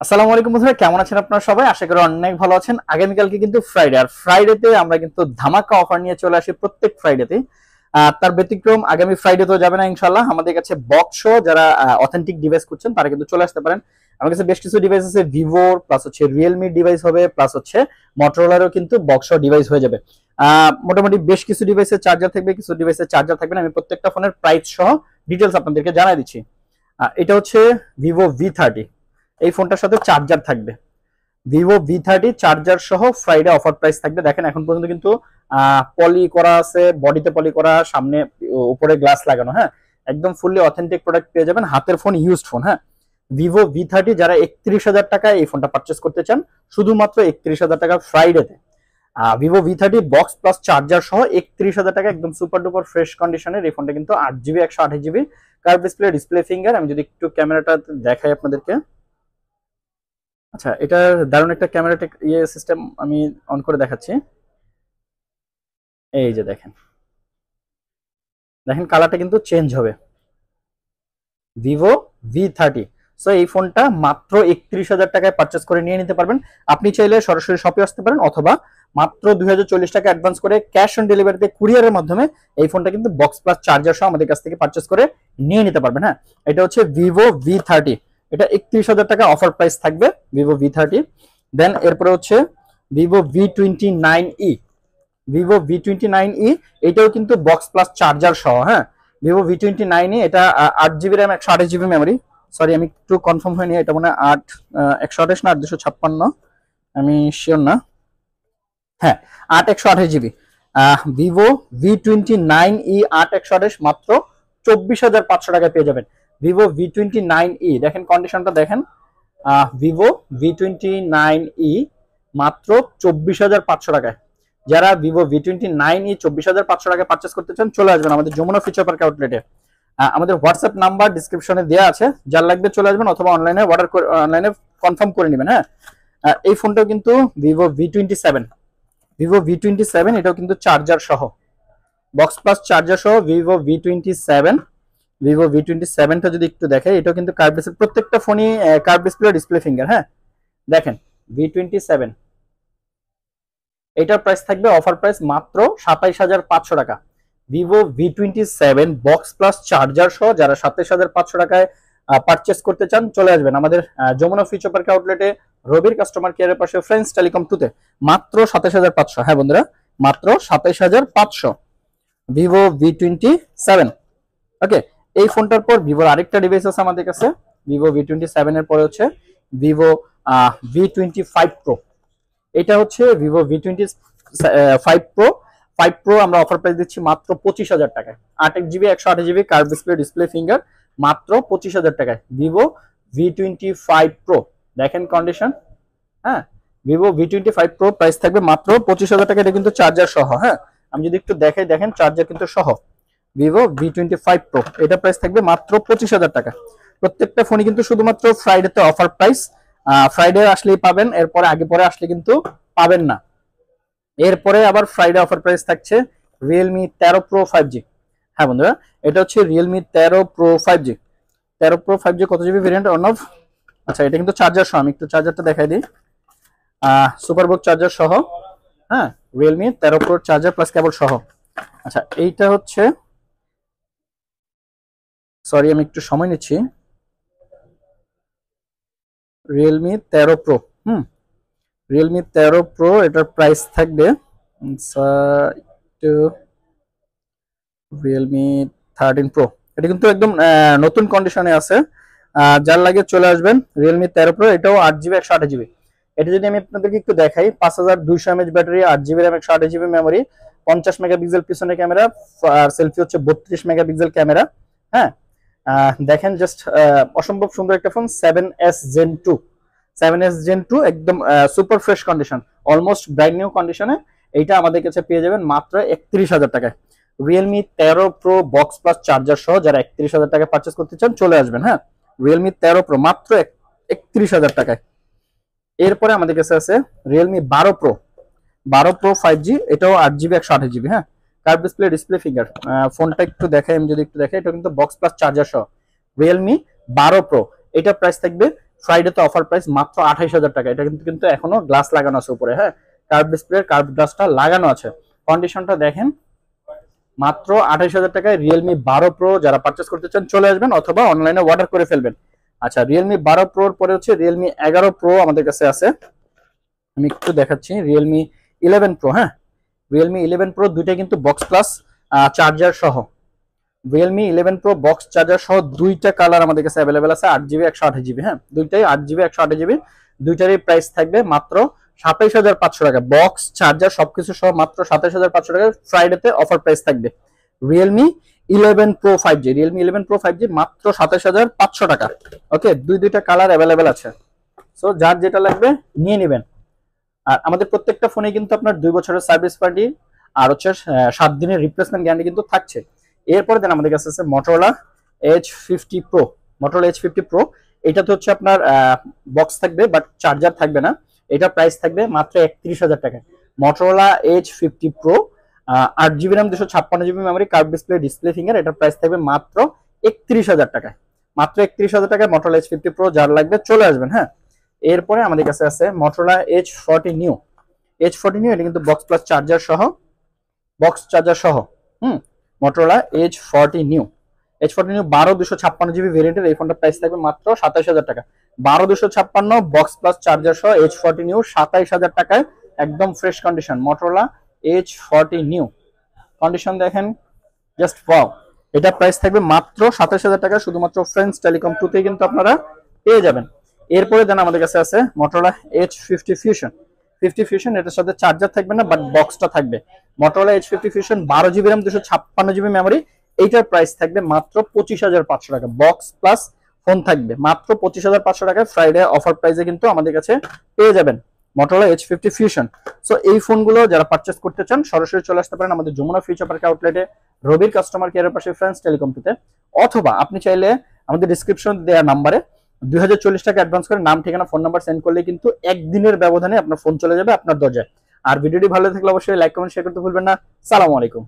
আসসালামু আলাইকুম বন্ধুরা, কেমন আছেন আপনারা সবাই? আশা করি অনেক ভালো আছেন। আগামীকালকে কিন্তু ফ্রাইডে, আর ফ্রাইডেতে আমরা কিন্তু ধামাকা অফার নিয়ে চলে আসি প্রত্যেক ফ্রাইডেতে। তার ব্যতিক্রম আগামী ফ্রাইডে তো যাবে না ইনশাল্লাহ। আমাদের কাছে বক্স সহ যারা অথেন্টিক ডিভাইস করছেন তারা কিন্তু চলে আসতে পারেন। আমার কাছে বেশ কিছু ডিভাইস আছে, ভিভোর প্লাস হচ্ছে রিয়েলমি ডিভাইস হবে, প্লাস হচ্ছে মটোরোলারও কিন্তু বক্স সহ ডিভাইস হয়ে যাবে। মোটামুটি বেশ কিছু ডিভাইসের চার্জার থাকবে, কিছু ডিভাইসের চার্জার থাকবে না। আমি প্রত্যেকটা ফোনের প্রাইস সহ ডিটেলস আপনাদেরকে জানাই দিচ্ছি। এটা হচ্ছে ভিভো V30। এই ফোনটার সাথে চার্জার থাকবে, ভিভো V30 চার্জার সহ ফ্রাইডে অফার প্রাইস থাকবে। দেখেন এখন পর্যন্ত কিন্তু পলি করা আছে, বডিতে পলি করা, সামনে উপরে গ্লাস লাগানো। হ্যাঁ, একদম ফুললি অথেন্টিক প্রোডাক্ট পেয়ে যাবেন, হাতের ফোন, ইউজড ফোন। হ্যাঁ, ভিভো V30 যারা 31,000 টাকায় এই ফোনটা পারচেস করতে চান, শুধুমাত্র 31,000 টাকা ফ্রাইডেতে Vivo V30 box plus charger সহ 31,000 টাকা একদম সুপার ডুপার ফ্রেশ কন্ডিশনের এই ফোনটা কিন্তু 8GB 128GB curve display, display finger. আমি যদি একটু ক্যামেরাটা দেখাই আপনাদেরকে। আচ্ছা, এটার দারুণ একটা ক্যামেরা সিস্টেম আমি অন করে দেখাচ্ছি। এই যে দেখেন, দেখেন কালারটা কিন্তু চেঞ্জ হবে। Vivo V30। সো এই ফোনটা মাত্র 31,000 টাকায় পারচেস করে নিয়ে নিতে পারবেন। আপনি চাইলে সরাসরি শপে আসতে পারেন, অথবা মাত্র 2,040 টাকা অ্যাডভান্স করে ক্যাশ অন ডেলিভারিতে কুরিয়ারের মাধ্যমে এই ফোনটা কিন্তু বক্স প্লাস চার্জার সহ আমাদের কাছ থেকে পারচেস করে নিয়ে নিতে পারবেন। হ্যাঁ, এটা হচ্ছে ভিভো V30। এটা 31,000 টাকা অফার প্রাইস থাকবে ভিভো V30। দেন এরপরে হচ্ছে ভিভো V29e। ভিভো V29e এটাও কিন্তু বক্স প্লাস চার্জার সহ। হ্যাঁ, ভিভো V29e এটা 8GB RAM 128GB memory. Sorry, আমি একটু কনফার্ম হয়নি, এটা মনে হয় 128 না 856, আমি শিওর না। হ্যাঁ, 128GB ভিভো V29e 128 মাত্র 24,500 টাকায় পেয়ে যাবেন। ভিভো V29e দেখেন কন্ডিশনটা দেখেন। ভিভো V29e মাত্র 24,500 টাকায়। যারা ভিভো V29e 24,500 টাকায় পারচেস করতে চান, চলে আসবেন আমাদের যমুনা ফিউচার পার্ক আউটলেটে। আমাদের হোয়াটসঅ্যাপ নাম্বার ডিসক্রিপশনে দেওয়া আছে, যার লাগবে চলে আসবেন, অথবা অনলাইনে অর্ডার করে অনলাইনে কনফার্ম করে নেবেন। হ্যাঁ, এই ফোনটাও কিন্তু ভিভো V27। ভিভো V27 এটাও কিন্তু চার্জার সহ, বক্স প্লাস চার্জার সহ ভিভো V27। ভিভো V27টা যদি একটু দেখাই, এটাও কিন্তু কার্ভ ডিসপ্লে, প্রত্যেকটা ফোনই কার্ভ ডিসপ্লে, ডিসপ্লে ফিঙ্গার। হ্যাঁ, দেখেন V27 এটার প্রাইস থাকবে অফার প্রাইস মাত্র 27,500 টাকা। Vivo V27 box plus charger সহ যারা 27,500 টাকায় পারচেস করতে চান, চলে আসবেন আমাদের যমুনা ফিউচার পার্ক আউটলেটে, রবির কাস্টমার কেয়ারের পাশে, ফ্রেন্ডস টেলিকম 2 তে। মাত্র 27,500। হ্যাঁ বন্ধুরা, মাত্র 27,500 ভিভো V27। ওকে, এই ফোনটার পর ভিভোর আরেকটা ডিভাইস আছে আমাদের কাছে। ভিভো V27 এর পরে হচ্ছে ভিভো V25 প্রো। এটা হচ্ছে ভিভো V25 প্রো আমরা অফার প্রাইস দিচ্ছি মাত্র 25,000 টাকায়। 8GB 128GB curve display, display finger, মাত্র 25,000 টাকায় ভিভো V25 প্রো। দেখেন কন্ডিশন। হ্যাঁ, ভিভো V25 প্রো প্রাইস থাকবে মাত্র 25,000 টাকা। এটা কিন্তু চার্জার সহ। হ্যাঁ, আমি যদি একটু দেখাই, দেখেন চার্জার কিন্তু সহ ভিভো V25 প্রো। এটা প্রাইস থাকবে মাত্র 25,000 টাকা। প্রত্যেকটা ফোনই কিন্তু শুধুমাত্র ফ্রাইডেতে অফার প্রাইস। ফ্রাইডে আসলেই পাবেন, এরপরে আগে পরে আসলে কিন্তু পাবেন না। এরপরে আবার ফ্রাইডে অফার প্রাইস থাকছে রিয়েলমি 13 প্রো 5G। হ্যাঁ বন্ধুরা, এটা হচ্ছে Realme 13 pro 5G। 13 pro 5G কত জিবি ভেরিয়েন্ট অন অফ? আচ্ছা, এটা কিন্তু চার্জার সহ, আমি একটু চার্জারটা দেখাই দিই। সুপারবুক চার্জার সহ। হ্যাঁ, রিয়েলমি 13 প্রো চার্জার প্লাস কেবল সহ। আচ্ছা, এইটা হচ্ছে, সরি আমি একটু সময় নিচ্ছি, রিয়েলমি 13 প্রো। রিয়েলমি 13 প্রো এটার প্রাইস থাকবে রিয়েলমি 13 প্রো। এটা কিন্তু একদম নতুন কন্ডিশনে আছে, যার লাগে চলে আসবেন। রিয়েলমি 13 প্রো, এটাও 8GB 128GB। এটা যদি আমি আপনাদেরকে একটু দেখাই, 5200 mAh battery, 8GB RAM 128GB memory, 50 megapixel পিছনে ক্যামেরা, আর সেলফি হচ্ছে 32 মেগাপিক্সেল ক্যামেরা। হ্যাঁ, দেখেন জাস্ট অসম্ভব সুন্দর একটা phone. 7S Gen 2, 7S Gen 2 একদম super fresh condition, almost brand new কন্ডিশনে। এইটা আমাদের কাছে পেয়ে যাবেন মাত্র 31,000 টাকায়। Realme 13 pro box plus charger সহ যারা 31,000 টাকায় পারচেস করতে চান, চলে আসবেন। হ্যাঁ, রিয়েলমি 13 প্রো মাত্র 31,000 টাকায়। এরপরে আমাদের কাছে আছে রিয়েলমি 12 প্রো 5G। এটাও 8GB 128GB। হ্যাঁ, কার্ভ ডিসপ্লে, ডিসপ্লে ফিঙ্গার। ফোনটা একটু দেখাই, আমি যদি একটু দেখাই, এটা কিন্তু বক্স প্লাস চার্জার সহ রিয়েলমি 12 প্রো। এটা প্রাইস থাকবে ফ্রাইডেতে অফার প্রাইস মাত্র 28,000 টাকা। এটা কিন্তু এখনো গ্লাস লাগানো আছে উপরে, হ্যাঁ, কার্ভ ডিসপ্লে কার্ভ গ্লাসটা লাগানো আছে। কন্ডিশনটা দেখেন, মাত্র 28,000 টাকায় রিয়েলমি 12 প্রো যারা পারচেস করতে চান চলে আসবেন, অথবা অনলাইনে অর্ডার করে ফেলবেন। আচ্ছা, রিয়েলমি 12 প্রোর পরে হচ্ছে রিয়েলমি 11 প্রো আমাদের কাছে আছে, আমি একটু দেখাচ্ছি। রিয়েলমি 11 প্রো, হ্যাঁ, রিয়েলমি 11 প্রো দুইটা কিন্তু বক্স প্লাস চার্জার সহ। রিয়েলমি 11 প্রো বক্স চার্জার সহ দুইটা কালার আমাদের কাছে অ্যাভেলেবেল আছে, 8GB 128GB, হ্যাঁ, দুইটাই 8GB 128GB। দুইটারই প্রাইস থাকবে মাত্র 27,500 টাকা। বক্স চার্জার সবকিছু সহ মাত্র 27,500 টাকা ফ্রাইডেতে অফার প্রাইস থাকবে। Realme 11 pro 5G, Realme 11 pro 5G মাত্র 27,500 টাকা। ওকে, দুইটা কালার অ্যাভেলেবেল আছে, সো যার যেটা লাগবে নিয়ে নেবেন। আর আমাদের প্রত্যেকটা ফোনে কিন্তু আপনার 2 বছরের সার্ভিস ওয়ারেন্টি আর হচ্ছে 7 দিনের রিপ্লেসমেন্ট গ্যারান্টি কিন্তু থাকছে। এরপরে দেন আমাদের কাছে আছে Motorola H50 Pro। Motorola H50 Pro এটাতে হচ্ছে আপনার বক্স থাকবে বাট চার্জার থাকবে না। এটা প্রাইস থাকবে মাত্র 31,000 টাকায়। Motorola H50 Pro 8GB RAM 256GB memory curve display finger, এটার প্রাইস থাকবে মাত্র 31,000 টাকায়। মাত্র 31,000 টাকায় Motorola H50 Pro যার লাগবে চলে আসবেন, হ্যাঁ। এরপরে আমাদের কাছে আছে Motorola H40 New। H40 New এটা কিন্তু বক্স প্লাস চার্জার সহ, বক্স চার্জার সহ, Motorola H40 New। H40 New 12/256GB ভেরিয়েন্টের এই ফোনটার প্রাইস থাকবে মাত্র 27,000 টাকা। 12/256 বক্স প্লাস চার্জার সহ H40 New 27,000 টাকায়, একদম fresh condition Motorola H40 New। Condition দেখেন, জাস্ট ওয়াও। এটা প্রাইস থাকবে মাত্র 27,000 টাকা, শুধুমাত্র ফ্রেন্ডস টেলিকম 2 তে কিন্তু আপনারা পেয়ে যাবেন। এরপরে দেন আমাদের কাছে আছে Motorola H50 Fusion। 50 Fusion এটার সাথে চার্জার থাকবে না বাট বক্সটা থাকবে। Motorola H50 Fusion 12GB RAM 256GB memory, এইটার প্রাইস থাকবে মাত্র 25,500 টাকা। বক্স প্লাস ফোন থাকবে মাত্র 25,500 টাকায়। ফ্রাইডে অফার প্রাইসে কিন্তু আমাদের কাছে পেয়ে যাবেন Motorola H50 Fusion। সো এই ফোনগুলো যারা পারচেস করতে চান সরাসরি চলে আসতে পারেন আমাদের যমুনা ফিউচার পার্ক আউটলেটে, রবির কাস্টমার কেয়ারের পাশে ফ্রেন্ডস টেলিকম টুতে, অথবা আপনি চাইলে আমাদের ডিসক্রিপশন দেওয়া নাম্বারে 2040 টাকা অ্যাডভান্স করে নাম ঠিকানা ফোন নাম্বার সেন্ড করলে কিন্তু একদিনের ব্যবধানে আপনার ফোন চলে যাবে আপনার দরজায়। আর ভিডিওটি ভালো থাকলে অবশ্যই লাইক কমেন্ট শেয়ার করতে ভুলবেন না। সালামু আলাইকুম।